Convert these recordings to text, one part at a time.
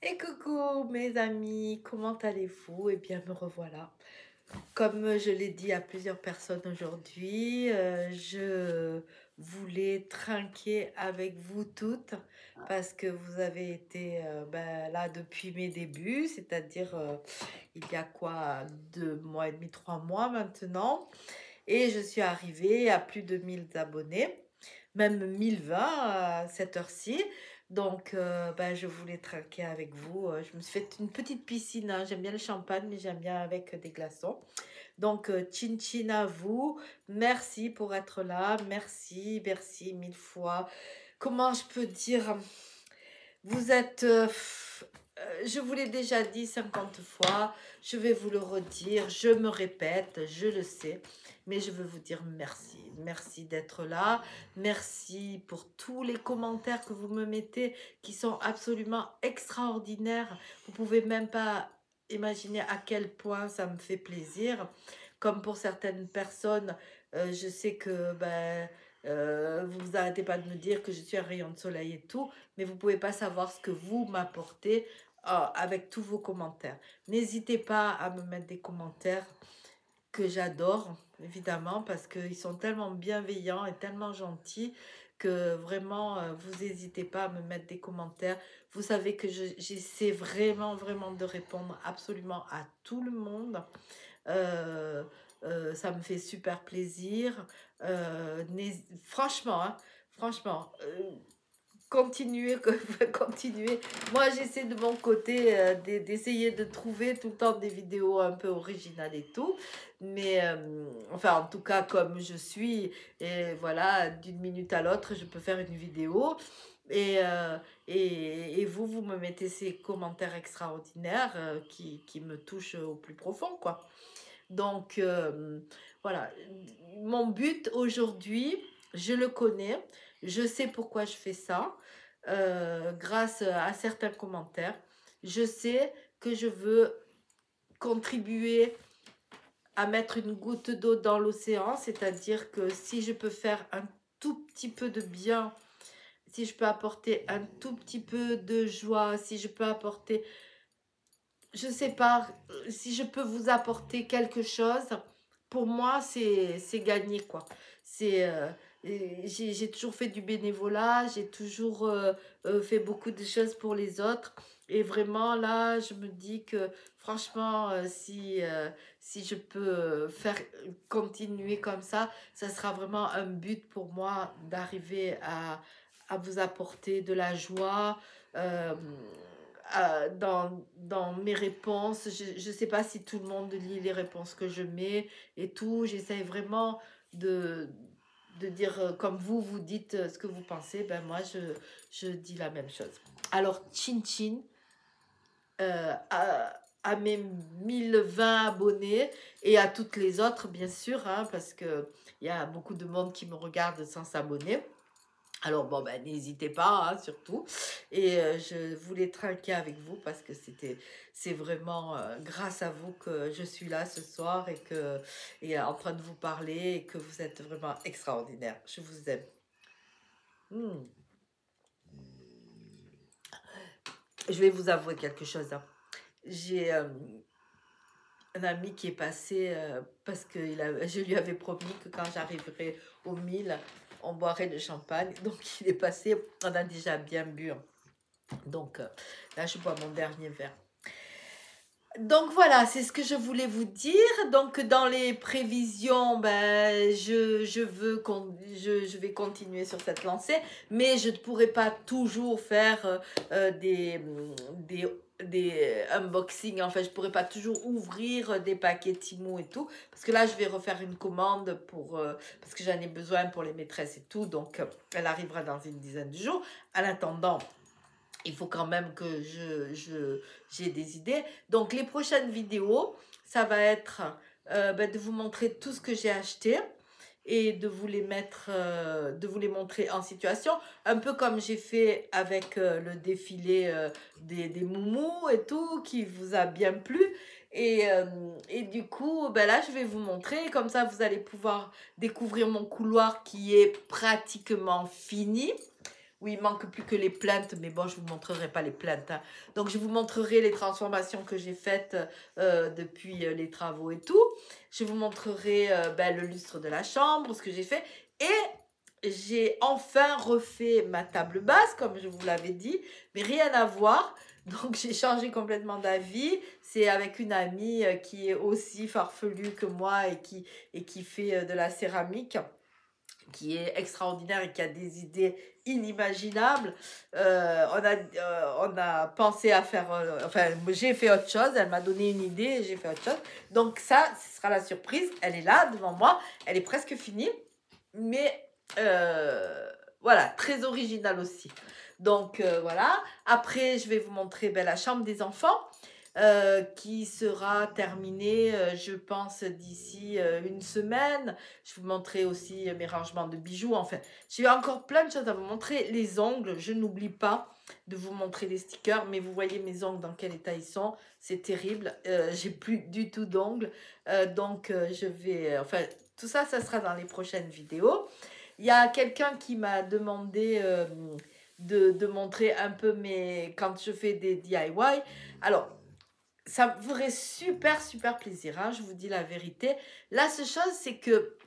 Et coucou mes amis, comment allez-vous? Eh bien, me revoilà. Comme je l'ai dit à plusieurs personnes aujourd'hui, je voulais trinquer avec vous toutes parce que vous avez été là depuis mes débuts, c'est-à-dire il y a quoi, 2 mois et demi, 3 mois maintenant. Et je suis arrivée à plus de 1000 abonnés, même 1020 à cette heure-ci. Donc, je voulais trinquer avec vous. Je me suis fait une petite piscine, hein. J'aime bien le champagne, mais j'aime bien avec des glaçons. Donc, chin chin à vous. Merci pour être là. Merci, merci mille fois. Comment je peux dire? Vous êtes... je vous l'ai déjà dit 50 fois, je vais vous le redire, je me répète, je le sais, mais je veux vous dire merci. Merci d'être là, merci pour tous les commentaires que vous me mettez qui sont absolument extraordinaires. Vous pouvez même pas imaginer à quel point ça me fait plaisir. Comme pour certaines personnes, je sais que vous arrêtez pas de me dire que je suis un rayon de soleil et tout, mais vous pouvez pas savoir ce que vous m'apportez avec tous vos commentaires. N'hésitez pas à me mettre des commentaires que j'adore, évidemment, parce qu'ils sont tellement bienveillants et tellement gentils que vraiment, vous n'hésitez pas à me mettre des commentaires. Vous savez que j'essaie vraiment, vraiment de répondre absolument à tout le monde. Euh, Ça me fait super plaisir. Franchement, hein, franchement, continuez, continuez. Moi, j'essaie de mon côté d'essayer de trouver tout le temps des vidéos un peu originales et tout. Mais, enfin, en tout cas, comme je suis, et voilà, d'une minute à l'autre, je peux faire une vidéo. Et vous, vous me mettez ces commentaires extraordinaires qui me touchent au plus profond, quoi. Donc, voilà. Mon but aujourd'hui, je le connais. Je sais pourquoi je fais ça. Grâce à certains commentaires. Je sais que je veux contribuer à mettre une goutte d'eau dans l'océan. C'est-à-dire que si je peux faire un tout petit peu de bien, si je peux apporter un tout petit peu de joie, si je peux apporter, je sais pas, si je peux vous apporter quelque chose, pour moi, c'est gagné, quoi. C'est, j'ai toujours fait du bénévolat, j'ai toujours fait beaucoup de choses pour les autres. Et vraiment, là, je me dis que, franchement, si je peux faire continuer comme ça sera vraiment un but pour moi d'arriver à vous apporter de la joie. euh, dans mes réponses. Je ne sais pas si tout le monde lit les réponses que je mets et tout. J'essaie vraiment de, de dire, comme vous dites ce que vous pensez, ben moi, je dis la même chose. Alors, chin chin, à mes 1020 abonnés et à toutes les autres, bien sûr, hein, parce qu'il y a beaucoup de monde qui me regarde sans s'abonner. Alors bon, ben, n'hésitez pas, hein, surtout. Et je voulais trinquer avec vous parce que c'est vraiment grâce à vous que je suis là ce soir et en train de vous parler et que vous êtes vraiment extraordinaire. Je vous aime. Hmm. Je vais vous avouer quelque chose, hein. J'ai un ami qui est passé parce que je lui avais promis que quand j'arriverai aux 1000, on boirait le champagne. Donc il est passé, on a déjà bien bu, hein. Donc là, je bois mon dernier verre. Donc voilà, c'est ce que je voulais vous dire. Donc dans les prévisions, ben, je vais continuer sur cette lancée, mais je ne pourrai pas toujours faire des unboxings. Enfin, je ne pourrai pas toujours ouvrir des paquets Timo et tout, parce que là, je vais refaire une commande parce que j'en ai besoin pour les maîtresses et tout. Donc, elle arrivera dans une dizaine de jours. En attendant, il faut quand même que j'ai des idées. Donc, les prochaines vidéos, ça va être de vous montrer tout ce que j'ai acheté et de vous les de vous les montrer en situation. Un peu comme j'ai fait avec le défilé des moumous et tout, qui vous a bien plu. Et du coup, là, je vais vous montrer. Comme ça, vous allez pouvoir découvrir mon couloir qui est pratiquement fini. Oui, il manque plus que les plaintes, mais bon, je vous montrerai pas les plaintes, hein. Donc, je vous montrerai les transformations que j'ai faites depuis les travaux et tout. Je vous montrerai ben, le lustre de la chambre, ce que j'ai fait. Et j'ai enfin refait ma table basse, comme je vous l'avais dit, mais rien à voir. Donc, j'ai changé complètement d'avis. C'est avec une amie qui est aussi farfelue que moi et qui fait de la céramique, qui est extraordinaire et qui a des idées inimaginables. On a pensé à faire... enfin, j'ai fait autre chose. Elle m'a donné une idée et j'ai fait autre chose. Donc ça, ce sera la surprise. Elle est là, devant moi. Elle est presque finie. Mais voilà, très originale aussi. Donc voilà. Après, je vais vous montrer ben, la chambre des enfants. Qui sera terminée, je pense, d'ici une semaine. Je vais vous montrer aussi mes rangements de bijoux. Enfin, j'ai encore plein de choses à vous montrer. Les ongles, je n'oublie pas de vous montrer les stickers. Mais vous voyez mes ongles dans quel état ils sont. C'est terrible. J'ai plus du tout d'ongles. Donc, je vais... enfin, tout ça, ça sera dans les prochaines vidéos. Il y a quelqu'un qui m'a demandé... de montrer un peu mes... quand je fais des DIY. Alors, ça me ferait super, super plaisir, hein, je vous dis la vérité. La seule chose, c'est que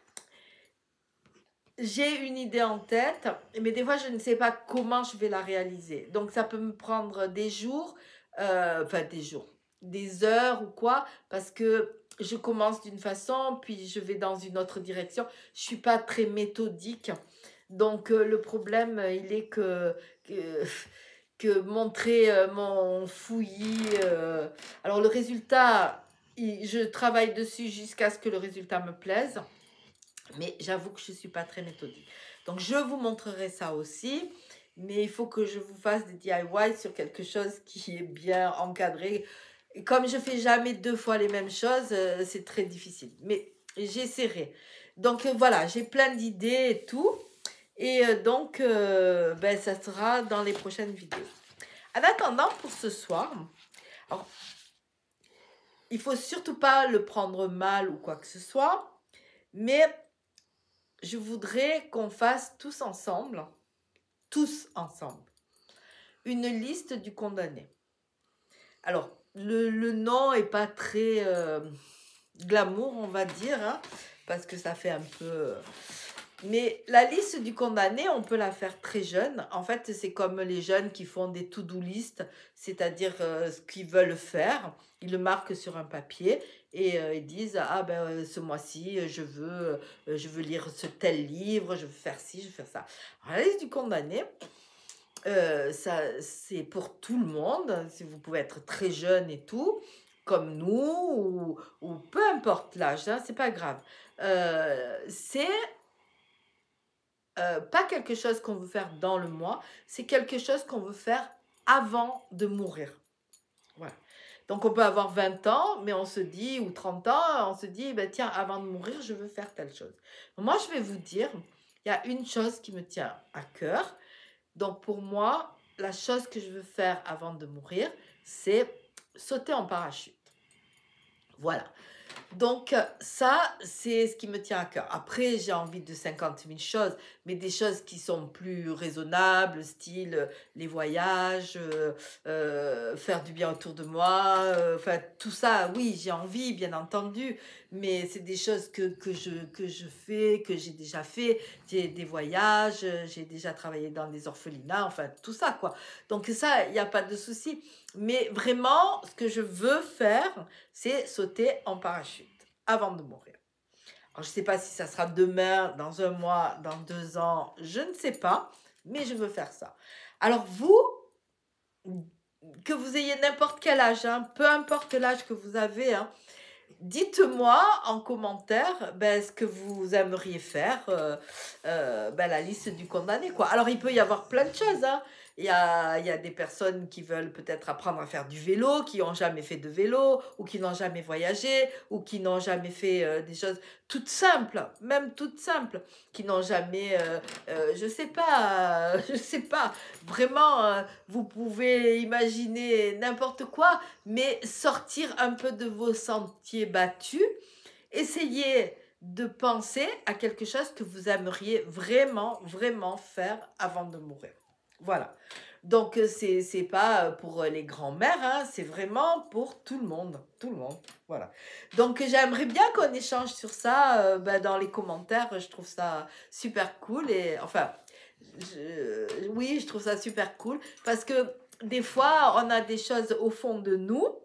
j'ai une idée en tête, mais des fois, je ne sais pas comment je vais la réaliser. Donc, ça peut me prendre des jours, enfin des jours, des heures ou quoi, parce que je commence d'une façon, puis je vais dans une autre direction. Je suis pas très méthodique. Donc, le problème, il est que montrer mon fouillis. Alors, le résultat, je travaille dessus jusqu'à ce que le résultat me plaise. Mais j'avoue que je ne suis pas très méthodique. Donc, je vous montrerai ça aussi. Mais il faut que je vous fasse des DIY sur quelque chose qui est bien encadré. Et comme je fais jamais deux fois les mêmes choses, c'est très difficile. Mais j'essaierai. Donc, voilà, j'ai plein d'idées et tout. Et donc, ben, ça sera dans les prochaines vidéos. En attendant, pour ce soir, alors, il faut surtout pas le prendre mal ou quoi que ce soit, mais je voudrais qu'on fasse tous ensemble, une liste du condamné. Alors, le nom est pas très glamour, on va dire, hein, parce que ça fait un peu... Mais la liste du condamné, on peut la faire très jeune. En fait, c'est comme les jeunes qui font des to-do list, c'est-à-dire ce qu'ils veulent faire. Ils le marquent sur un papier et ils disent ah ben ce mois-ci je veux lire ce tel livre, je veux faire ci, je veux faire ça. Alors, la liste du condamné, ça c'est pour tout le monde. Si vous pouvez être très jeune et tout, comme nous ou peu importe l'âge, hein, c'est pas grave. C'est pas quelque chose qu'on veut faire dans le mois, c'est quelque chose qu'on veut faire avant de mourir. Voilà. Donc on peut avoir 20 ans, mais on se dit, ou 30 ans, on se dit, ben, tiens, avant de mourir, je veux faire telle chose. Moi, je vais vous dire, il y a une chose qui me tient à cœur. Donc pour moi, la chose que je veux faire avant de mourir, c'est sauter en parachute. Voilà. Donc, ça, c'est ce qui me tient à cœur. Après, j'ai envie de 50 000 choses, mais des choses qui sont plus raisonnables, style les voyages, faire du bien autour de moi, enfin, tout ça, oui, j'ai envie, bien entendu, mais c'est des choses que je fais, que j'ai déjà fait. J'ai des voyages, j'ai déjà travaillé dans des orphelinats, enfin, tout ça, quoi. Donc, ça, il n'y a pas de souci. Mais vraiment, ce que je veux faire, c'est sauter en parachute avant de mourir. Alors, je ne sais pas si ça sera demain, dans un mois, dans 2 ans, je ne sais pas, mais je veux faire ça. Alors, vous, que vous ayez n'importe quel âge, hein, peu importe l'âge que vous avez, hein, dites-moi en commentaire ben, ce que vous aimeriez faire, ben, la liste du condamné, quoi. Alors, il peut y avoir plein de choses, hein. Il y a des personnes qui veulent peut-être apprendre à faire du vélo, qui n'ont jamais fait de vélo, ou qui n'ont jamais voyagé, ou qui n'ont jamais fait des choses toutes simples, même toutes simples, qui n'ont jamais, je sais pas, vraiment, vous pouvez imaginer n'importe quoi, mais sortir un peu de vos sentiers battus, essayez de penser à quelque chose que vous aimeriez vraiment, vraiment faire avant de mourir. Voilà. Donc, c'est pas pour les grands-mères, hein, c'est vraiment pour tout le monde. Tout le monde. Voilà. Donc, j'aimerais bien qu'on échange sur ça dans les commentaires. Je trouve ça super cool. Et enfin, oui, je trouve ça super cool. Parce que des fois, on a des choses au fond de nous.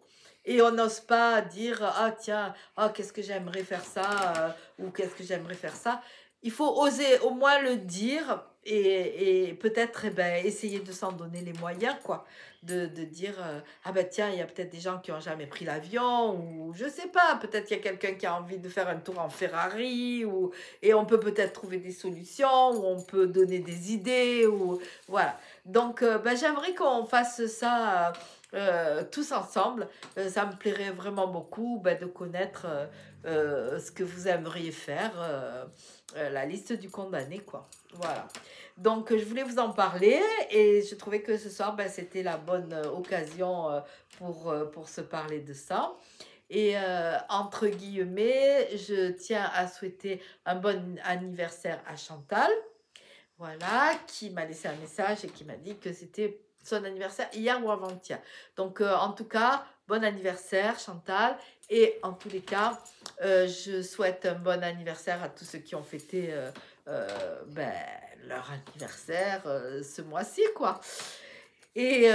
Et on n'ose pas dire, ah tiens, ah, qu'est-ce que j'aimerais faire ça, ou qu'est-ce que j'aimerais faire ça. Il faut oser au moins le dire et peut-être essayer de s'en donner les moyens, quoi. De dire, ah ben tiens, il y a peut-être des gens qui n'ont jamais pris l'avion, ou je sais pas, peut-être qu'il y a quelqu'un qui a envie de faire un tour en Ferrari, et on peut peut-être trouver des solutions, ou on peut donner des idées, ou voilà. Donc, j'aimerais qu'on fasse ça tous ensemble. Ça me plairait vraiment beaucoup de connaître ce que vous aimeriez faire, la liste du condamné, quoi. Voilà. Donc, je voulais vous en parler et je trouvais que ce soir, c'était la bonne occasion pour se parler de ça. Et entre guillemets, je tiens à souhaiter un bon anniversaire à Chantal, voilà, qui m'a laissé un message et qui m'a dit que c'était son anniversaire hier ou avant-hier. Donc, en tout cas, bon anniversaire Chantal. Et en tous les cas, je souhaite un bon anniversaire à tous ceux qui ont fêté leur anniversaire ce mois-ci, quoi. Et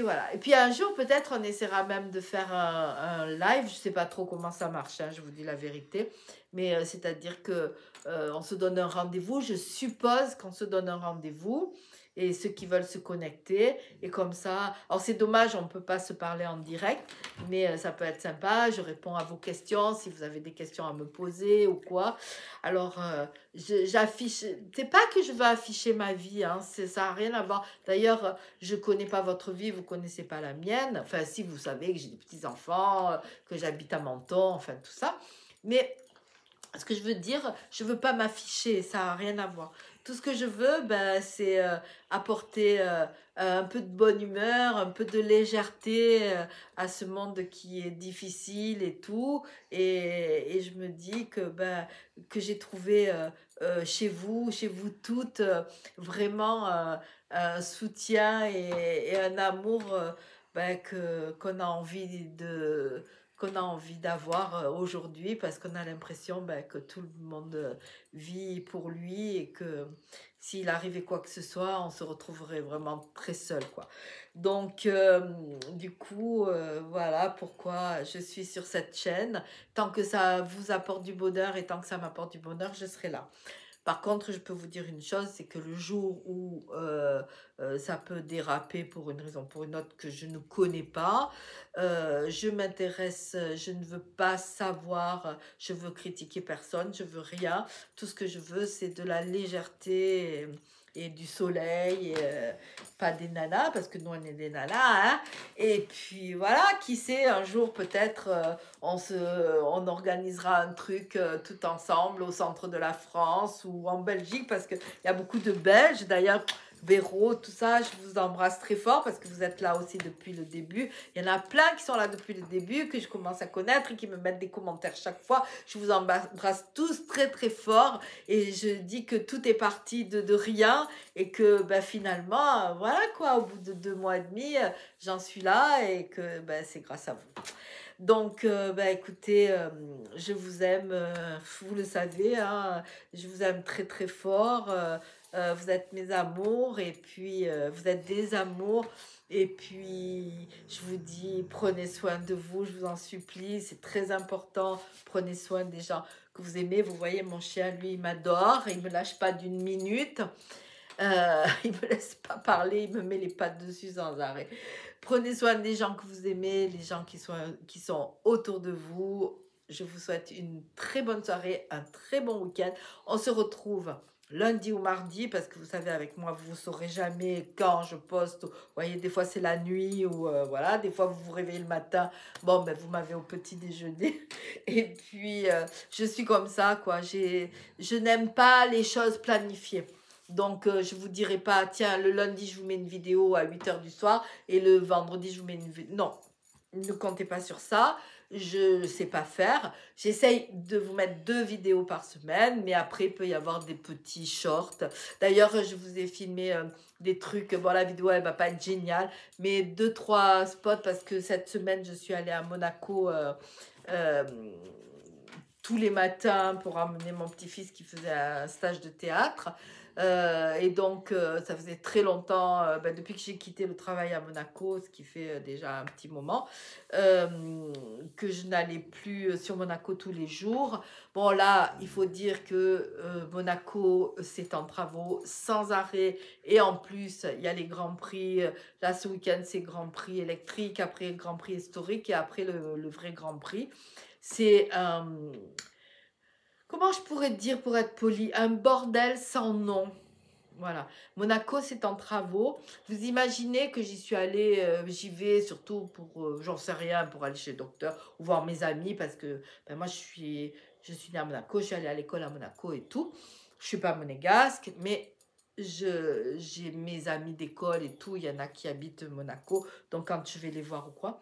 voilà. Et puis un jour, peut-être, on essaiera même de faire un live. Je ne sais pas trop comment ça marche, hein, je vous dis la vérité. Mais c'est-à-dire que on se donne un rendez-vous. Je suppose qu'on se donne un rendez-vous. Et ceux qui veulent se connecter. Et comme ça, alors c'est dommage, on ne peut pas se parler en direct. Mais ça peut être sympa. Je réponds à vos questions si vous avez des questions à me poser ou quoi. Alors, j'affiche. C'est pas que je veux afficher ma vie, hein, ça n'a rien à voir. D'ailleurs, je connais pas votre vie, vous connaissez pas la mienne. Enfin, si vous savez que j'ai des petits-enfants, que j'habite à Menton, enfin tout ça. Mais ce que je veux dire, je veux pas m'afficher, ça n'a rien à voir. Tout ce que je veux, c'est apporter un peu de bonne humeur, un peu de légèreté à ce monde qui est difficile et tout. Et je me dis que j'ai trouvé chez vous toutes, vraiment un soutien et un amour qu'on a envie d'avoir aujourd'hui parce qu'on a l'impression que tout le monde vit pour lui et que s'il arrivait quoi que ce soit, on se retrouverait vraiment très seul, quoi. Donc, du coup, voilà pourquoi je suis sur cette chaîne. Tant que ça vous apporte du bonheur et tant que ça m'apporte du bonheur, je serai là. Par contre, je peux vous dire une chose, c'est que le jour où ça peut déraper pour une raison ou pour une autre que je ne connais pas, je m'intéresse, je ne veux pas savoir, je veux critiquer personne, je veux rien. Tout ce que je veux, c'est de la légèreté et du soleil, pas des nanas, parce que nous, on est des nanas, hein. Et puis voilà, qui sait, un jour peut-être, on organisera un truc tout ensemble au centre de la France ou en Belgique, parce qu'il y a beaucoup de Belges, d'ailleurs. Véro, tout ça, je vous embrasse très fort parce que vous êtes là aussi depuis le début. Il y en a plein qui sont là depuis le début, que je commence à connaître et qui me mettent des commentaires chaque fois. Je vous embrasse tous très très fort et je dis que tout est parti de rien et que finalement, voilà quoi, au bout de 2 mois et demi, j'en suis là et que c'est grâce à vous. Donc, écoutez, je vous aime, vous le savez, hein, je vous aime très très fort. Vous êtes mes amours et puis vous êtes des amours. Et puis, je vous dis, prenez soin de vous, je vous en supplie, c'est très important. Prenez soin des gens que vous aimez. Vous voyez, mon chien, lui, il m'adore, il ne me lâche pas d'une minute. Il ne me laisse pas parler, il me met les pattes dessus sans arrêt. Prenez soin des gens que vous aimez, les gens qui sont autour de vous. Je vous souhaite une très bonne soirée, un très bon week-end. On se retrouve lundi ou mardi, parce que vous savez, avec moi, vous ne saurez jamais quand je poste. Vous voyez, des fois, c'est la nuit, ou voilà, des fois, vous vous réveillez le matin. Bon, vous m'avez au petit déjeuner. Et puis, je suis comme ça, quoi. Je n'aime pas les choses planifiées. Donc, je ne vous dirai pas, tiens, le lundi, je vous mets une vidéo à 8 h du soir et le vendredi, je vous mets une vidéo. Non, ne comptez pas sur ça. Je ne sais pas faire. J'essaye de vous mettre 2 vidéos par semaine, mais après, il peut y avoir des petits shorts. D'ailleurs, je vous ai filmé des trucs. Bon, la vidéo, elle ne va pas être géniale, mais 2-3 spots parce que cette semaine, je suis allée à Monaco euh, tous les matins pour emmener mon petit-fils qui faisait un stage de théâtre. Et donc, ça faisait très longtemps, depuis que j'ai quitté le travail à Monaco, ce qui fait déjà un petit moment, que je n'allais plus sur Monaco tous les jours. Bon, là, il faut dire que Monaco, c'est en travaux sans arrêt. Et en plus, il y a les Grands Prix. Là, ce week-end, c'est Grand Prix électrique, après le Grand Prix historique et après le vrai Grand Prix. C'est comment je pourrais te dire pour être poli, un bordel sans nom. Voilà. Monaco, c'est en travaux. Vous imaginez que j'y suis allée, j'y vais surtout pour, j'en sais rien, pour aller chez le docteur ou voir mes amis parce que ben, moi, je suis née à Monaco, je suis allée à l'école à Monaco et tout. Je suis pas monégasque, mais j'ai mes amis d'école et tout. Il y en a qui habitent Monaco, donc quand je vais les voir ou quoi.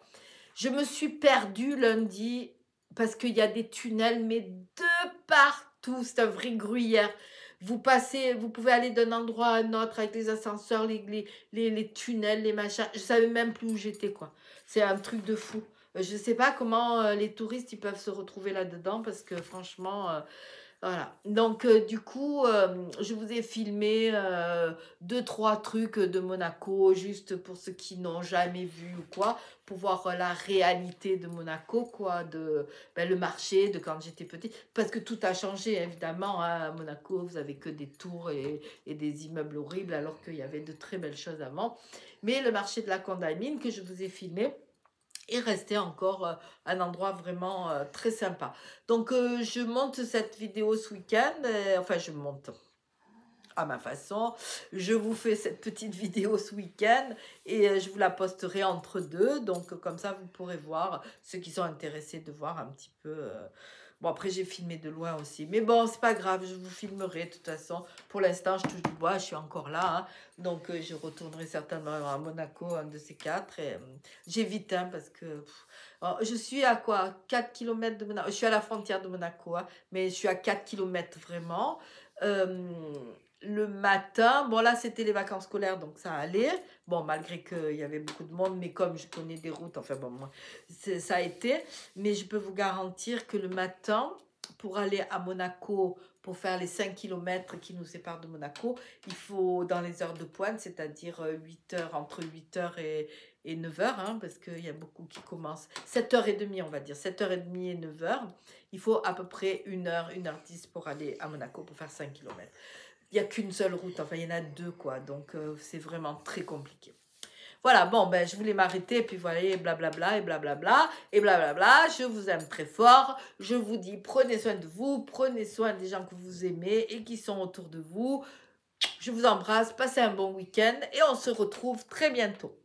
Je me suis perdue lundi parce qu'il y a des tunnels, mais de partout. C'est un vrai gruyère. Vous passez, vous pouvez aller d'un endroit à un autre avec les ascenseurs, les tunnels, les machins. Je savais même plus où j'étais, quoi. C'est un truc de fou. Je ne sais pas comment les touristes ils peuvent se retrouver là-dedans parce que franchement, voilà. Donc, du coup, je vous ai filmé 2-3 trucs de Monaco, juste pour ceux qui n'ont jamais vu ou quoi, pour voir la réalité de Monaco, quoi, le marché de quand j'étais petite. Parce que tout a changé, évidemment. Hein. À Monaco, vous avez que des tours et des immeubles horribles, alors qu'il y avait de très belles choses avant. Mais le marché de la Condamine que je vous ai filmé, et rester encore un endroit vraiment très sympa. Donc, je monte cette vidéo ce week-end. Enfin, je monte à ma façon. Je vous fais cette petite vidéo ce week-end et je vous la posterai entre deux. Donc, comme ça, vous pourrez voir ceux qui sont intéressés de voir un petit peu... Bon, après, j'ai filmé de loin aussi. Mais bon, c'est pas grave, je vous filmerai de toute façon. Pour l'instant, je touche du bois, je suis encore là. Hein. Donc, je retournerai certainement à Monaco, un de ces quatre. Et j'évite, hein, parce que... je suis à quoi 4 km de Monaco. Je suis à la frontière de Monaco, hein, mais je suis à 4 km vraiment. Le matin, bon là c'était les vacances scolaires donc ça allait, bon malgré qu'il y avait beaucoup de monde, mais comme je connais des routes, enfin bon moi ça a été, mais je peux vous garantir que le matin pour aller à Monaco, pour faire les 5 km qui nous séparent de Monaco, il faut dans les heures de pointe, c'est-à-dire 8 heures, entre 8 h et 9 h, hein, parce qu'il y a beaucoup qui commencent, 7h30 on va dire, 7h30 et 9 h, il faut à peu près 1h, 1h10 pour aller à Monaco pour faire 5 km. Il n'y a qu'une seule route, enfin il y en a deux quoi, donc c'est vraiment très compliqué. Voilà, bon, ben je voulais m'arrêter, et puis voilà, et blablabla, et blablabla, et blablabla, je vous aime très fort, je vous dis prenez soin de vous, prenez soin des gens que vous aimez et qui sont autour de vous, je vous embrasse, passez un bon week-end et on se retrouve très bientôt.